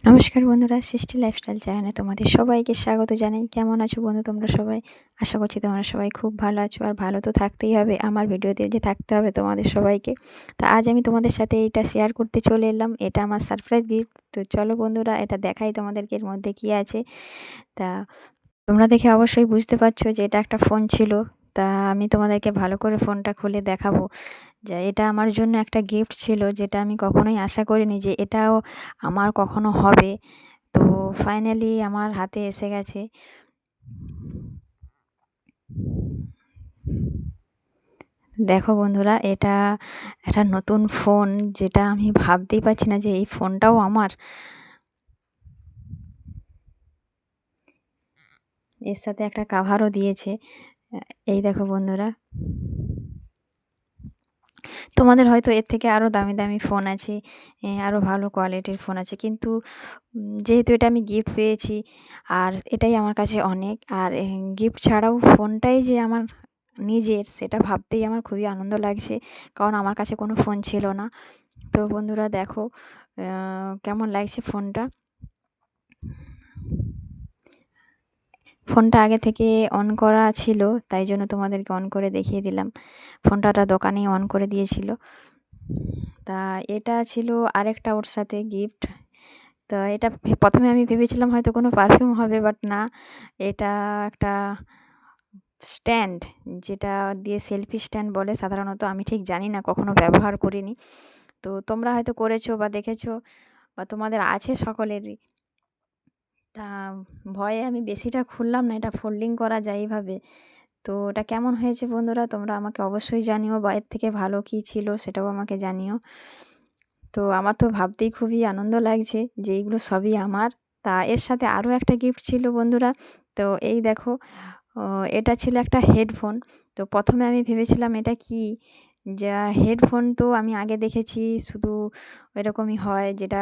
নমস্কার বন্ধুরা, সৃষ্টি লাইফস্টাইল চ্যানেলে তোমাদের সবাইকে স্বাগত জানাই। কেমন আছো বন্ধু তোমরা সবাই? আশা করছি তোমরা সবাই খুব ভালো আছো, আর ভালো তো থাকতেই হবে। আমার ভিডিওতে যে থাকতে হবে তোমাদের সবাইকে। তা আজ আমি তোমাদের সাথে এটা শেয়ার করতে চলে এলাম। এটা আমার সারপ্রাইজ গিফট। তো চলো বন্ধুরা, এটা দেখাই তোমাদেরকে এর মধ্যে কী আছে। তা তোমরা দেখে অবশ্যই বুঝতে পারছো যে এটা একটা ফোন ছিল। তা আমি তোমাদেরকে ভালো করে ফোনটা খুলে দেখাবো যে এটা আমার জন্য একটা গিফট ছিল, যেটা আমি কখনোই আশা করিনি যে এটাও আমার কখনো হবে। তো ফাইনালি আমার হাতে এসে গেছে। দেখো বন্ধুরা, এটা একটা নতুন ফোন, যেটা আমি ভাবতেই পারছি না যে এই ফোনটাও আমার। এর সাথে একটা কাভারও দিয়েছে। এই দেখো বন্ধুরা, তোমাদের হয়তো এর থেকে আরও দামি দামি ফোন আছে, আরও ভালো কোয়ালিটির ফোন আছে, কিন্তু যেহেতু এটা আমি গিফট পেয়েছি, আর এটাই আমার কাছে অনেক। আর গিফট ছাড়াও ফোনটাই যে আমার নিজের, সেটা ভাবতেই আমার খুবই আনন্দ লাগছে, কারণ আমার কাছে কোনো ফোন ছিল না। তো বন্ধুরা দেখো কেমন লাগছে ফোনটা। ফোনটা আগে থেকে অন করা ছিল, তাই জন্য তোমাদেরকে অন করে দেখিয়ে দিলাম। ফোনটা দোকানেই অন করে দিয়েছিল। তা এটা ছিল আরেকটা ওর সাথে গিফট। তো এটা প্রথমে আমি ভেবেছিলাম হয়তো কোনো পারফিউম হবে, বাট না, এটা একটা স্ট্যান্ড, যেটা দিয়ে সেলফি স্ট্যান্ড বলে সাধারণত। আমি ঠিক জানি না, কখনো ব্যবহার করিনি। তো তোমরা হয়তো করেছো বা দেখেছো, বা তোমাদের আছে সকলেরই। তা ভয়ে আমি বেশিটা খুললাম না, এটা ফোল্ডিং করা যায় এইভাবে। তো ওটা কেমন হয়েছে বন্ধুরা, তোমরা আমাকে অবশ্যই জানিও, বা এর থেকে ভালো কী ছিল সেটাও আমাকে জানিও। তো আমার তো ভাবতেই খুবই আনন্দ লাগছে যে এইগুলো সবই আমার। তা এর সাথে আরও একটা গিফট ছিল বন্ধুরা। তো এই দেখো, এটা ছিল একটা হেডফোন। তো প্রথমে আমি ভেবেছিলাম এটা কি, যা হেডফোন তো আমি আগে দেখেছি শুধু এরকমই হয়, যেটা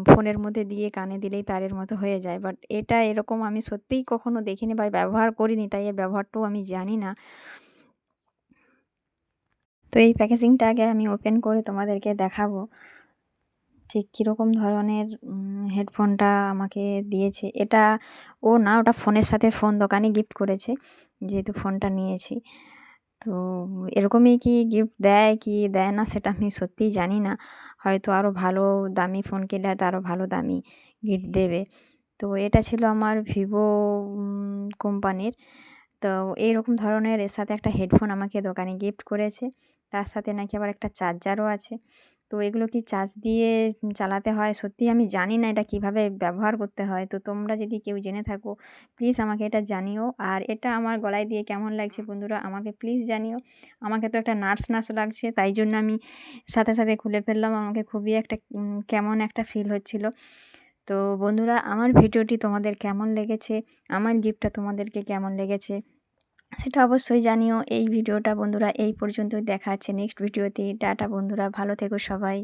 ফোনের মধ্যে দিয়ে কানে দিলেই তারের মতো হয়ে যায়। বাট এটা এরকম আমি সত্যিই কখনো দেখিনি বা ব্যবহার করিনি, তাই এর ব্যবহারটাও আমি জানি না। তো এই প্যাকেজিংটা আগে আমি ওপেন করে তোমাদেরকে দেখাবো ঠিক কীরকম ধরনের হেডফোনটা আমাকে দিয়েছে। এটা ও না, ওটা ফোনের সাথে ফোন দোকানে গিফট করেছে, যেহেতু ফোনটা নিয়েছি। তো এরকমই কি গিফট দেয় কি দেয় না সেটা আমি সত্যিই জানি না। হয়তো আরও ভালো দামি ফোন কিনলে হয়তো আরও ভালো দামি গিফট দেবে। তো এটা ছিল আমার ভিভো কোম্পানির। তো এইরকম ধরনের এর সাথে একটা হেডফোন আমাকে দোকানে গিফট করেছে। তার সাথে নাকি আবার একটা চার্জারও আছে। তো এগুলো কি চার্জ দিয়ে চালাতে হয়? সত্যিই আমি জানি না এটা কীভাবে ব্যবহার করতে হয়। তো তোমরা যদি কেউ জেনে থাকো, প্লিজ আমাকে এটা জানিও। আর এটা আমার গলায় দিয়ে কেমন লাগছে বন্ধুরা, আমাকে প্লিজ জানিও। আমাকে তো একটা নার্স নার্স লাগছে, তাই জন্য আমি সাথে সাথে খুলে ফেললাম। আমাকে খুবই একটা কেমন একটা ফিল হচ্ছিল। তো বন্ধুরা, আমার ভিডিওটি তোমাদের কেমন লেগেছে, আমার গিফটটা তোমাদেরকে কেমন লেগেছে সেটা অবশ্যই জানিও। এই ভিডিওটা বন্ধুরা এই পর্যন্তই, দেখা হচ্ছে নেক্সট ভিডিওতে। টাটা বন্ধুরা, ভালো থেকো সবাই।